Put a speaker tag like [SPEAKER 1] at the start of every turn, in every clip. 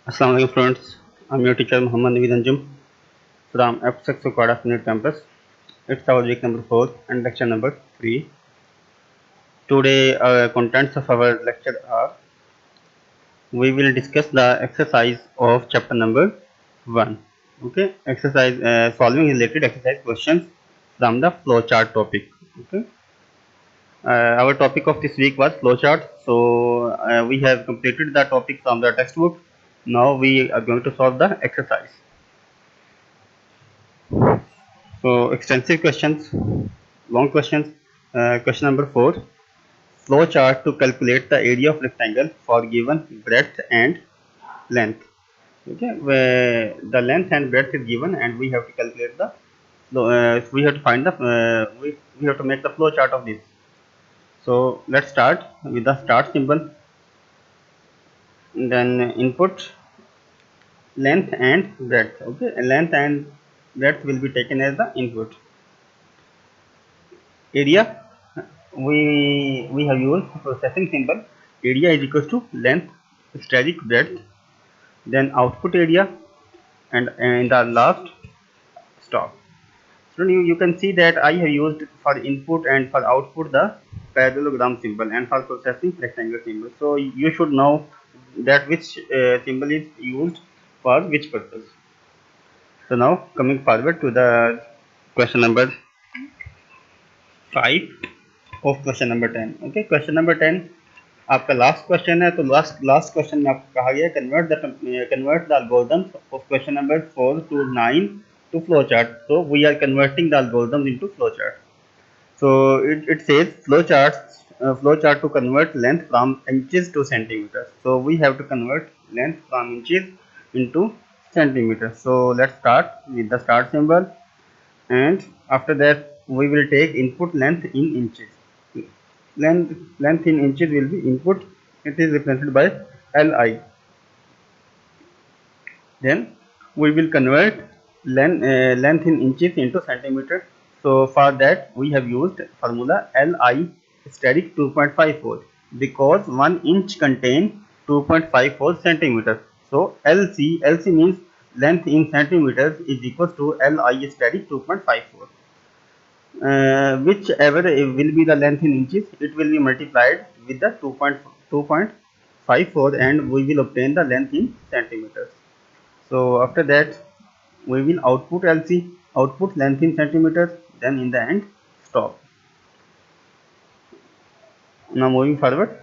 [SPEAKER 1] Assalamu alaikum friends. I'm your teacher Muhammad Naveed Anjum from F6 Okada Unit Campus. It's our week number 4 and lecture number 3. Today contents of our lecture are: we will discuss the exercise of chapter number 1. Okay, exercise solving related exercise questions from the flowchart topic. Okay, our topic of this week was flowchart. So we have completed the topic from the textbook. Now we are going to solve the exercise. So extensive questions, long questions. Question number 4. Flow chart to calculate the area of rectangle for given breadth and length. Okay, where the length and breadth is given, and we have to calculate the. We have to find the. We have to make the flow chart of this. So let's start with the start symbol. Then input length and breadth. Okay, length and breadth will be taken as the input. Area, we have used processing symbol. Area is equals to length static breadth, then output area, and in the last stop. So you can see that I have used for input and for output the parallelogram symbol, and for processing rectangle symbol. So you should know that which symbol is used for which purpose. So now coming forward to the question number 5 of question number 10. Okay, question number 10 आपका last question है। तो last question में आपको कहा गया है convert the algorithms of question number 4 to 9 to flow chart. So we are converting the algorithms into flow chart. So it says flow chart to convert length from inches to centimeters. So we have to convert length from inches into centimeters. So let's start with the start symbol, and after that we will take input length in inches. Length in inches will be input. It is represented by Li. Then we will convert length in inches into centimeter. So for that we have used formula Li static 2.54, because 1 inch contain 2.54 centimeters. So LC means length in centimeters is equals to Li static 2.54. Whichever will be the length in inches, it will be multiplied with the 2.54, and we will obtain the length in centimeters. So after that we will output LC, output length in centimeters, then in the end stop. Now moving forward,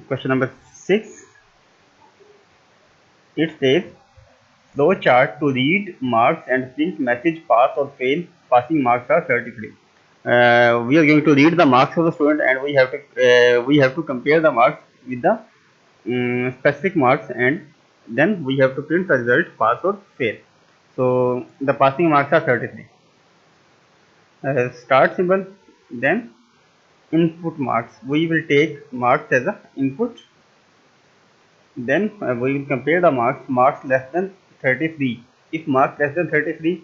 [SPEAKER 1] question number 6. It says flow chart to read marks and print message pass or fail. Passing marks are 33. We are going to read the marks of the student, and we have to compare the marks with the specific marks, and then we have to print the result pass or fail. So the passing marks are 33. Start symbol, then input marks. We will take marks as a input. Then we will compare the marks less than 33. If marks less than 33,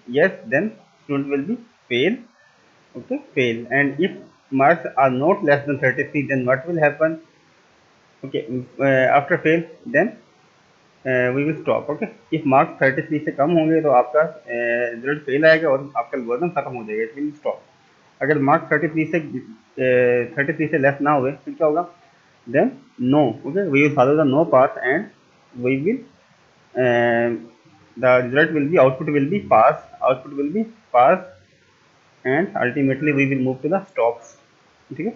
[SPEAKER 1] yes, then student will be fail. Okay, fail. And if marks are not less than 33, then what will happen? Okay, after fail, then we will stop. Okay, if marks 33 से कम होंगे तो आपका result fail आएगा और आपका algorithm खत्म हो जाएगा, इट विल स्टॉप. अगर मार्क्स 33 से लेस ना हुए फिर क्या होगा? Then no. Okay, we will follow the no path, and we will the result will be, output will be pass, and ultimately we will move to the stops. Okay.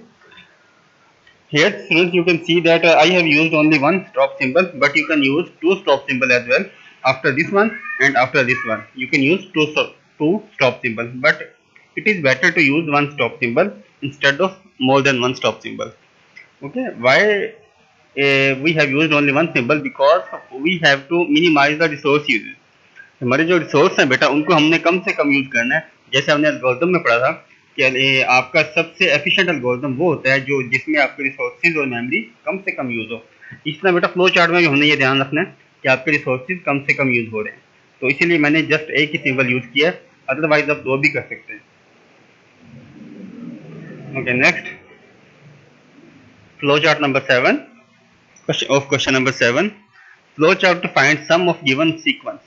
[SPEAKER 1] Here students, you can see that I have used only one stop symbol, but you can use two stop symbol as well. After this one and after this one, you can use two stop symbol, but it is better to use one stop symbol instead of more than one stop symbol. Okay, why we have used only one symbol? Because we have to minimize the resource uses. हमारे जो resource हैं बेटा, उनको हमने कम से कम use करना है. जैसे हमने एल्गोरिथम में पढ़ा था कि आपका सबसे एफिशिएंट एल्गोरिथम वो होता है जो जिसमें आपके रिसोर्सेज और मेमोरी कम से कम यूज हो. इसलिए बेटा फ्लो चार्ट में भी हमने ये ध्यान रखना है कि आपके रिसोर्सेज कम से कम यूज हो रहे हैं. तो इसीलिए मैंने जस्ट एक ही सिंबल यूज किया है, अदरवाइज आप दो भी कर सकते हैं. Okay, next flow chart number 7 of question number 7. Flowchart to find sum of given sequence.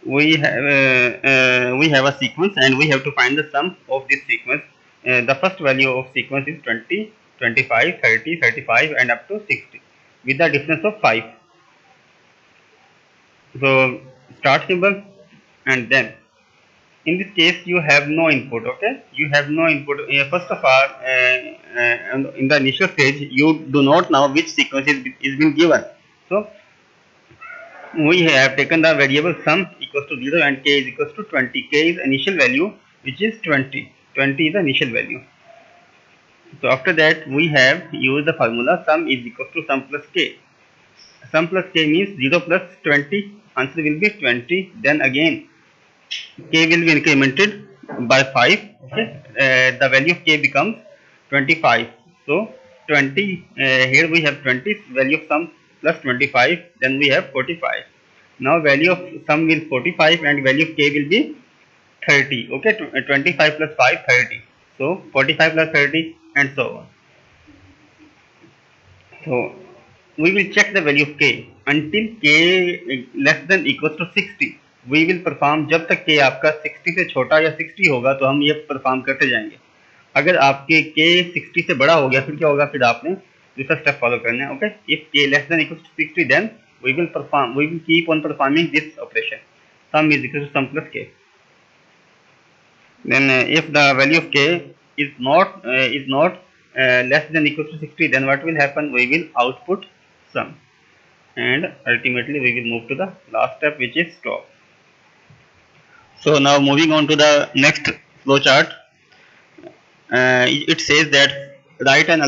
[SPEAKER 1] We have a sequence and we have to find the sum of this sequence. The first value of sequence is 20, 25, 30, 35, and up to 60 with the difference of 5. So start symbol, and then in this case you have no input. Okay, you have no input. First of all, in the initial stage you do not know which sequence is been given. So we have taken the variable sum equals to 0 and k is equals to 20. K is initial value, which is 20. 20 is the initial value. So after that we have used the formula sum is equals to sum plus k. Sum plus k means 0 plus 20. Answer will be 20. Then again k will be incremented by 5. Okay, the value of k becomes 25. So 20, here we have 20 value of sum plus 25, then we have 45. Now value of sum will 45 and value of k will be 30. Okay, 25 plus 5, 30. So 45 plus 30 and so on. So we will check the value of k until k less than equals to 60. We will perform जब तक k आपका 60 से छोटा या 60 होगा तो हम ये परफॉर्म करते जाएंगे. अगर आपके k 60 से बड़ा हो गया फिर क्या होगा, फिर आपने दूसरा स्टेप फॉलो करना है. Okay, if k less than equals to 60 then we will keep on performing this operation. Sum is equal to sum plus k. Then if the value of k is not less than equal to 60, then what will happen, we will output sum and ultimately we will move to the last step, which is stop. So now moving on to the next flowchart, it says that write an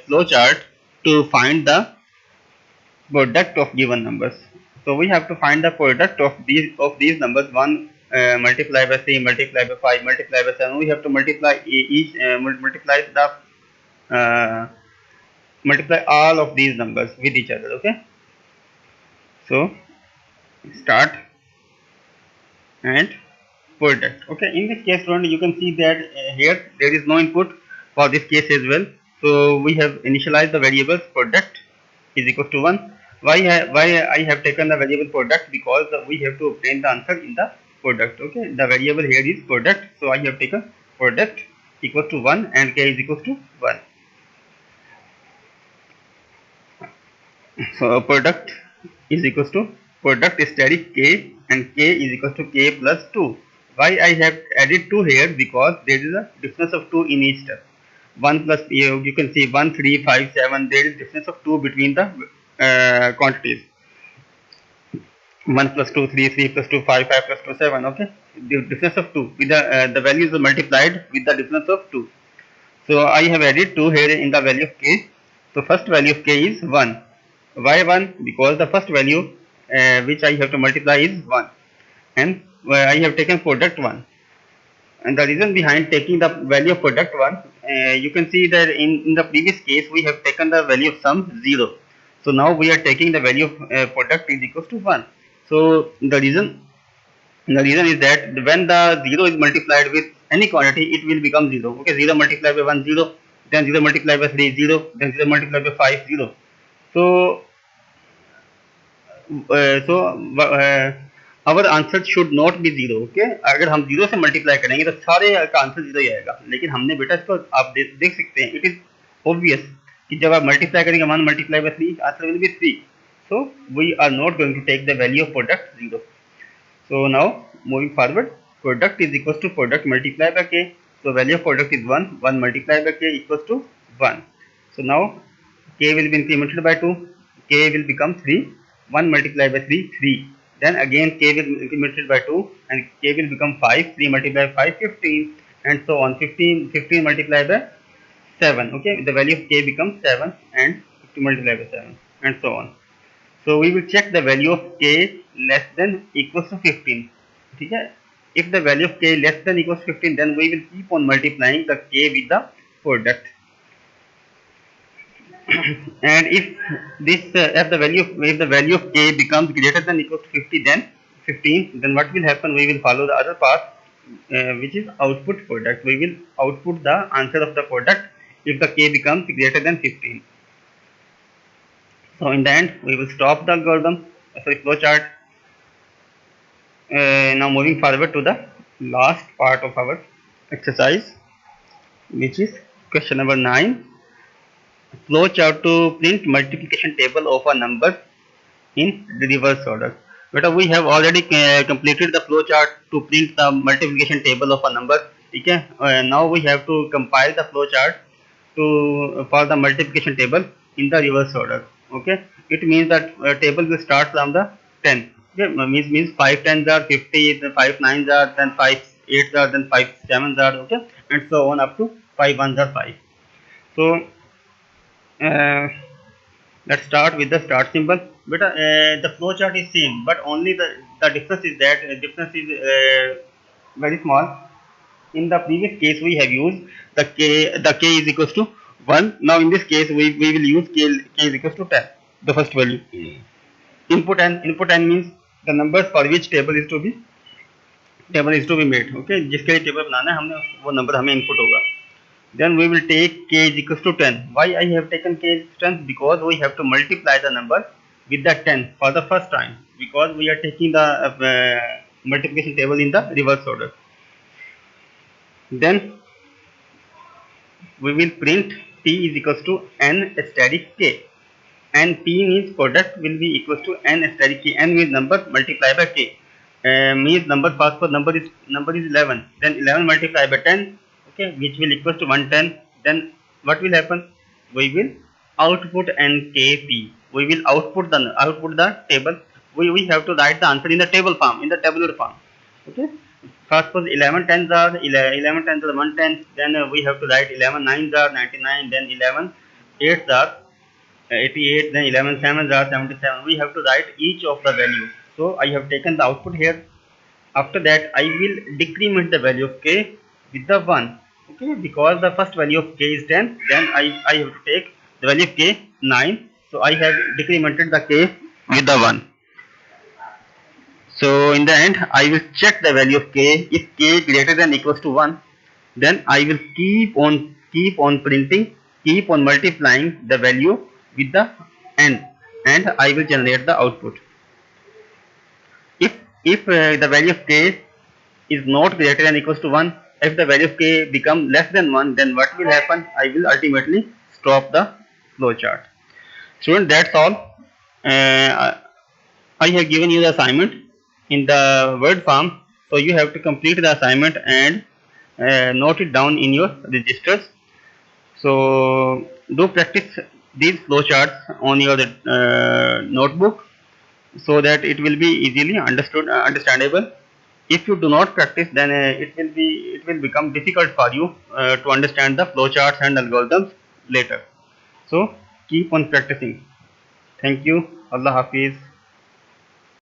[SPEAKER 1] flowchart to find the product of given numbers. So we have to find the product of these numbers. 1 multiply by 3, multiply by 5, multiply by 7. We have to multiply uh, multiply all of these numbers with each other. Okay, so start and product. Okay, in this case student, you can see that here there is no input for this case as well. So we have initialized the variables product is equal to 1. Why I have taken the variable product, because we have to obtain the answer in the product. Okay, the variable here is product, so I have taken product equals to 1 and k is equals to 1. So product is equals to product static k and k is equals to k plus 2. Why I have added 2 here, because there is a difference of 2 in each step. 1 plus you can see 1, 3, 5, 7. There is difference of 2 between the quantities. 1 plus 2, 3, 3 plus 2, 5, 5 plus 2, 7. Okay, the difference of 2 with the values are multiplied with the difference of 2. So I have added 2 here in the value of k. So first value of k is 1. Why 1? Because the first value which I have to multiply is 1, and I have taken product 1. And the reason behind taking the value of product 1, you can see that in the previous case we have taken the value of sum 0. So now we are taking the value of product is equals to 1. So the reason is that when the 0 is multiplied with any quantity, it will become 0. Okay, 0 multiplied by 1, 0, then 0 multiplied by 3, 0, then 0 multiplied by 5, 0. So our answer should not be 0. Okay, अगर हम 0 से multiply करेंगे तो सारे का answer 0 ही आएगा, लेकिन हमने बेटा इसको आप देख सकते हैं, इट इज ऑब्वियस कि जब आप मल्टीप्लाई करेंगे 1 multiplied by 3, answer will be 3. So we are not going to take the value of product 0. So now moving forward, product is equals to product multiplied by k. So value of product is 1. 1 multiplied by k equals to 1. So now k will be incremented by 2. K will become 3. 1 multiplied by 3, 3. Then again k will be incremented by 2 and k will become 5. 3 multiplied by 5, 15, and so on. 15 multiplied by 7. Okay, the value of k becomes 7 and 50 multiplied by 7 and so on. So we will check the value of k less than equals to 15. ठीक है? If the value of k less than equals to 15, then we will keep on multiplying the k with the product. And if the value of k becomes greater than equals to 50, then 15, then what will happen? We will follow the other path, which is output product. We will output the answer of the product if the k becomes greater than 15. So in the end, we will stop the algorithm, sorry, flowchart. Now moving forward to the last part of our exercise, which is question number 9. Flowchart to print multiplication table of a number in the reverse order. But we have already completed the flowchart to print the multiplication table of a number. Okay. Now we have to compile the flowchart to for the multiplication table in the reverse order. Okay. It means that table will start from the 10. Okay. Means 5 tens are 50, then 5 nines are, then 5 eights are, then 5 sevens are. Okay, and so on up to 5 ones are 5. So uh, let's start with the start symbol. But the flow chart is same, but only the difference is that difference is very small. In the previous case, we have used the k is equals to 1. Now in this case, we will use k is equals to 10, the first value. Input n means the numbers for which table is to be made. Okay, जिसके लिए table बनाना है हमने वो number हमें input होगा. Then we will take k is equals to 10. Why I have taken k is 10? Because we have to multiply the number with the 10 for the first time, because we are taking the multiplication table in the reverse order. Then we will print p is equals to n static k, and p means product will be equals to n static k. N means number multiplied by k. Means number pass for number is 11. Then 11 multiplied by 10, okay, which will equals to 110. Then what will happen? We will output nkp. We will output the table. We have to write the answer in the table form, in the tabular form. Okay. First suppose 11 tens are 110. Then we have to write 11 nines are 99. Then 11 eights are 88. Then 11 sevens are 77. We have to write each of the values. So I have taken the output here. After that, I will decrement the value of k with the 1. Okay, because the first value of k is 10. Then I have to take the value of k 9. So I have decremented the k with the 1. So in the end, I will check the value of k. If k greater than equals to 1, then I will keep on printing, keep on multiplying the value with the n, and I will generate the output. If the value of k is not greater than equals to 1, if the value of k become less than 1, then what will happen? I will ultimately stop the flowchart. Student, that's all. I have given you the assignment in the word form, so you have to complete the assignment and note it down in your registers. So do practice these flowcharts on your notebook, so that it will be easily understandable. If you do not practice, then it will become difficult for you to understand the flowcharts and algorithms later. So keep on practicing. Thank you. Allah Hafiz.